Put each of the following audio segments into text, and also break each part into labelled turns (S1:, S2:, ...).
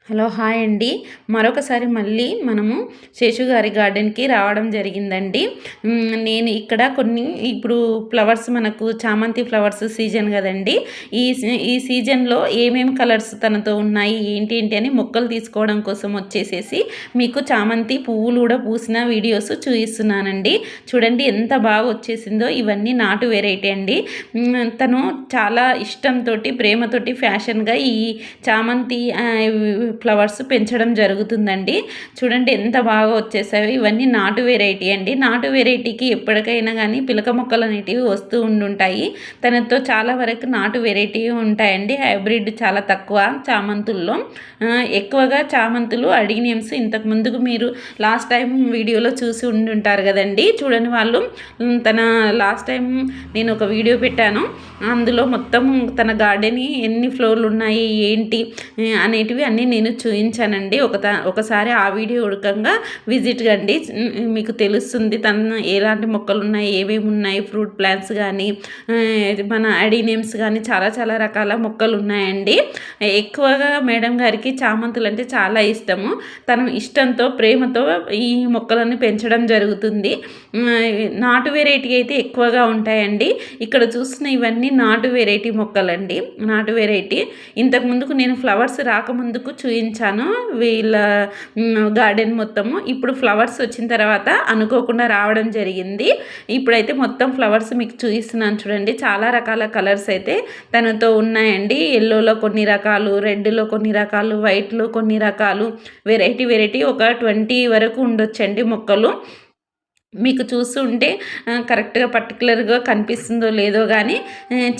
S1: Hello hi అండి. మరొకసారి మళ్ళీ మనము శేషు గారి గార్డెన్కి రావడం జరిగిందండి. నేను ఇక్కడ కొన్ని ఇప్పుడు ఫ్లవర్స్ మనకు చామంతి ఫ్లవర్స్ సీజన్ కదండి. ఈ సీజన్లో ఏమేమి కలర్స్ తనతో ఉన్నాయి ఏంటి అని మొక్కలు తీసుకోవడం కోసం వచ్చేసేసి మీకు చామంతి పువ్వులు కూడా పూసిన వీడియోస్ చూపిస్తున్నానండి. చూడండి ఎంత బాగా వచ్చేసిందో. ఇవన్నీ నాటు వెరైటీ అండి. తను చాలా ఇష్టంతో ప్రేమతోటి ఫ్యాషన్గా ఈ చామంతి ఫ్లవర్స్ పెంచడం జరుగుతుందండి. చూడండి ఎంత బాగా వచ్చేసాయో. ఇవన్నీ నాటు వెరైటీ అండి. నాటు వెరైటీకి ఎప్పటికైనా కానీ పిలక మొక్కలు అనేటివి వస్తూ ఉండుంటాయి. తనతో చాలా వరకు నాటు వెరైటీ ఉంటాయండి. హైబ్రిడ్ చాలా తక్కువ చామంతుల్లో. ఎక్కువగా చామంతులు అడిగినేమ్స్ ఇంతకు ముందుకు మీరు లాస్ట్ టైం వీడియోలో చూసి ఉండుంటారు కదండి. చూడని వాళ్ళు తన లాస్ట్ టైం నేను ఒక వీడియో పెట్టాను. అందులో మొత్తం తన గార్డెన్ ఎన్ని ఫ్లోర్లు ఉన్నాయి ఏంటి అనేటివి అన్నీ నేను చూపించానండి. ఒకసారి ఆ వీడియో ఉడకంగా విజిట్ కండి, మీకు తెలుస్తుంది తన ఎలాంటి మొక్కలు ఉన్నాయి, ఏమేమి ఉన్నాయి, ఫ్రూట్ ప్లాంట్స్ కానీ మన అడినేమ్స్ కానీ చాలా చాలా రకాల మొక్కలు ఉన్నాయండి. ఎక్కువగా మేడం గారికి చామంతులు అంటే చాలా ఇష్టము. తన ఇష్టంతో ప్రేమతో ఈ మొక్కలను పెంచడం జరుగుతుంది. నాటు వెరైటీ అయితే ఎక్కువగా ఉంటాయండి. ఇక్కడ చూస్తున్న ఇవన్నీ నాటు వెరైటీ మొక్కలండి. నాటు వెరైటీ ఇంతకుముందుకు నేను ఫ్లవర్స్ రాకముందుకు చూపించాను వీళ్ళ గార్డెన్ మొత్తము. ఇప్పుడు ఫ్లవర్స్ వచ్చిన తర్వాత అనుకోకుండా రావడం జరిగింది. ఇప్పుడైతే మొత్తం ఫ్లవర్స్ మీకు చూపిస్తున్నాను చూడండి. చాలా రకాల కలర్స్ అయితే తనతో ఉన్నాయండి. ఎల్లోలో కొన్ని రకాలు, రెడ్లో కొన్ని రకాలు, వైట్లో కొన్ని రకాలు, వెరైటీ ఒక 20 వరకు ఉండొచ్చండి మొక్కలు. మీకు చూస్తుంటే కరెక్ట్గా పర్టికులర్గా కనిపిస్తుందో లేదో కానీ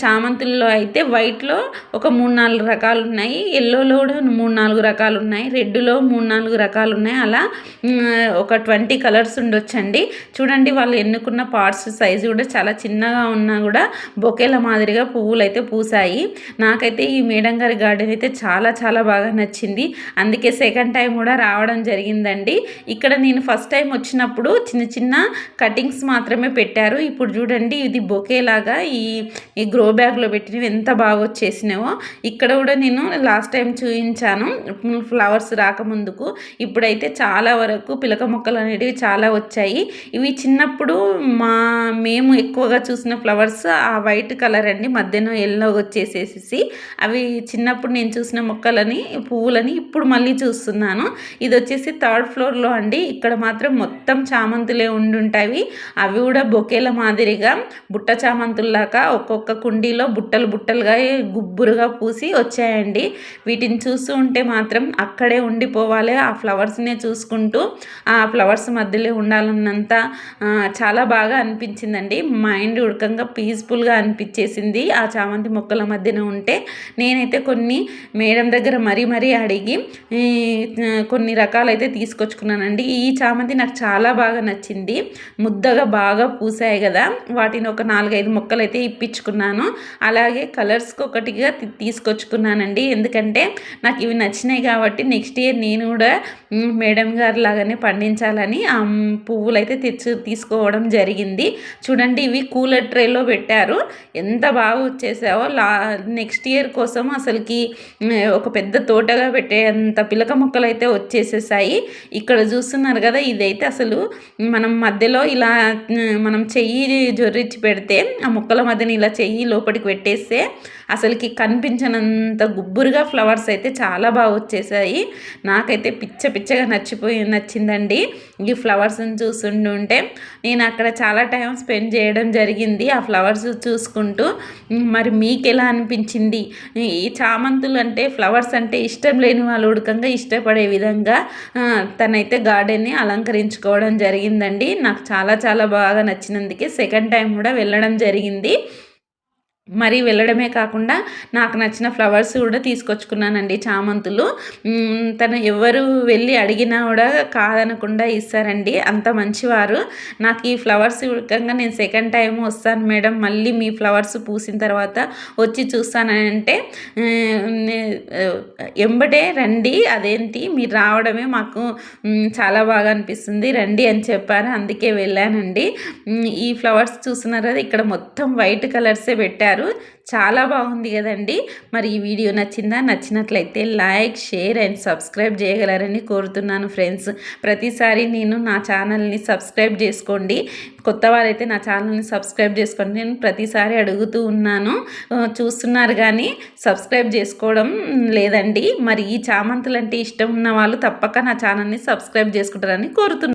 S1: చామంతుల్లో అయితే వైట్లో ఒక 3-4 రకాలు ఉన్నాయి, ఎల్లోలో కూడా 3-4 రకాలు ఉన్నాయి, రెడ్లో 3-4 రకాలు ఉన్నాయి. అలా ఒక 20 కలర్స్ ఉండొచ్చండి. చూడండి వాళ్ళు ఎన్నుకున్న పార్ట్స్ సైజు కూడా చాలా చిన్నగా ఉన్నా కూడా బొకేల మాదిరిగా పువ్వులు అయితే పూసాయి. నాకైతే ఈ మేడం గారి గార్డెన్ అయితే చాలా చాలా బాగా నచ్చింది. అందుకే సెకండ్ టైం కూడా రావడం జరిగిందండి. ఇక్కడ నేను ఫస్ట్ టైం వచ్చినప్పుడు చిన్న కటింగ్స్ మాత్రమే పెట్టారు. ఇప్పుడు చూడండి ఇది బొకే లాగా ఈ గ్రో బ్యాగ్లో పెట్టినవి ఎంత బాగా వచ్చేసినావో. ఇక్కడ కూడా నేను లాస్ట్ టైం చూపించాను ఫ్లవర్స్ రాకముందుకు. ఇప్పుడైతే చాలా వరకు పిలక మొక్కలు అనేటివి చాలా వచ్చాయి. ఇవి చిన్నప్పుడు మేము ఎక్కువగా చూసిన ఫ్లవర్స్ ఆ వైట్ కలర్ అండి, మధ్యలో ఎల్లో వచ్చేసేసి అవి చిన్నప్పుడు నేను చూసిన మొక్కలని పువ్వులని ఇప్పుడు మళ్ళీ చూస్తున్నాను. ఇది వచ్చేసి 3rd ఫ్లోర్లో అండి. ఇక్కడ మాత్రం మొత్తం చామంతులే ఉంటాయి. అవి కూడా బొకేల మాదిరిగా బుట్ట చామంతుల్లాగా ఒక్కొక్క కుండీలో బుట్టలుగా గుబ్బురుగా పూసి వచ్చాయండి. వీటిని చూస్తూ ఉంటే మాత్రం అక్కడే ఉండిపోవాలి, ఆ ఫ్లవర్స్నే చూసుకుంటూ ఆ ఫ్లవర్స్ మధ్యలో ఉండాలన్నంత చాలా బాగా అనిపించిందండి. మైండ్ ఉడకంగా పీస్ఫుల్గా అనిపించేసింది ఆ చామంతి మొక్కల మధ్యన ఉంటే. నేనైతే కొన్ని మేడం దగ్గర మరీ అడిగి కొన్ని రకాలైతే తీసుకొచ్చుకున్నానండి. ఈ చామంతి నాకు చాలా బాగా నచ్చింది. ముద్దగా బాగా పూసాయి కదా, వాటిని ఒక 4-5 మొక్కలు అయితే ఇప్పించుకున్నాను. అలాగే కలర్స్కి ఒకటిగా తీసుకొచ్చుకున్నానండి. ఎందుకంటే నాకు ఇవి నచ్చినాయి కాబట్టి నెక్స్ట్ ఇయర్ నేను కూడా మేడం గారి లాగానే పండించాలని ఆ పువ్వులు అయితే తీసుకోవడం జరిగింది. చూడండి ఇవి కూలర్ ట్రేలో పెట్టారు. ఎంత బాగా వచ్చేసావో. నెక్స్ట్ ఇయర్ కోసం అసలుకి ఒక పెద్ద తోటగా పెట్టేంత పిలక మొక్కలు అయితే వచ్చేసేసాయి. ఇక్కడ చూస్తున్నారు కదా, ఇదైతే అసలు మనం మధ్యలో ఇలా మనం చెయ్యి జొర్రిచ్చి పెడితే ఆ మొక్కల మధ్యన ఇలా చెయ్యి లోపలికి పెట్టేస్తే అసలుకి కనిపించనంత గుబ్బురుగా ఫ్లవర్స్ అయితే చాలా బాగా వచ్చేసాయి. నాకైతే పిచ్చగా నచ్చిందండి ఈ ఫ్లవర్స్ని చూస్తుంటే. నేను అక్కడ చాలా టైం స్పెండ్ చేయడం జరిగింది ఆ ఫ్లవర్స్ చూసుకుంటూ. మరి మీకు ఎలా అనిపించింది? ఈ చామంతులు అంటే ఫ్లవర్స్ అంటే ఇష్టం లేని వాళ్ళు ఉడకంగా ఇష్టపడే విధంగా తనైతే గార్డెన్ని అలంకరించుకోవడం జరిగిందండి. నాకు చాలా చాలా బాగా నచ్చినందుకే సెకండ్ టైం కూడా వెళ్ళడం జరిగింది. మరి వెళ్ళడమే కాకుండా నాకు నచ్చిన ఫ్లవర్స్ కూడా తీసుకొచ్చుకున్నానండి. చామంతులు తను ఎవరు వెళ్ళి అడిగినా కూడా కాదనకుండా ఇస్తారండి, అంత మంచివారు. నాకు ఈ ఫ్లవర్స్ ఉడకంగా నేను సెకండ్ టైం వస్తాను మేడం, మళ్ళీ మీ ఫ్లవర్స్ పూసిన తర్వాత వచ్చి చూస్తానంటే ఎంబటే రండి, అదేంటి మీరు రావడమే మాకు చాలా బాగా అనిపిస్తుంది, రండి అని చెప్పారు. అందుకే వెళ్ళానండి. ఈ ఫ్లవర్స్ చూస్తున్నారు కదా, ఇక్కడ మొత్తం వైట్ కలర్సే పెట్టారు. చేశారు. చాలా బాగుంది కదండి. మరి ఈ వీడియో నచ్చిందా? నచ్చినట్లయితే లైక్, షేర్ అండ్ సబ్స్క్రైబ్ చేయగలరని కోరుతున్నాను ఫ్రెండ్స్. ప్రతిసారి నేను నా ఛానల్ని సబ్స్క్రైబ్ చేసుకోండి. కొత్త వారైతే నా ఛానల్ని సబ్స్క్రైబ్ చేసుకోండి. నేను ప్రతిసారి అడుగుతూ ఉన్నాను, చూస్తున్నారు కానీ సబ్స్క్రైబ్ చేసుకోవడం లేదండి. మరి ఈ చామంతులు అంటే ఇష్టం ఉన్న వాళ్ళు తప్పక నా ఛానల్ని సబ్స్క్రైబ్ చేసుకుంటారని కోరుతున్నాను.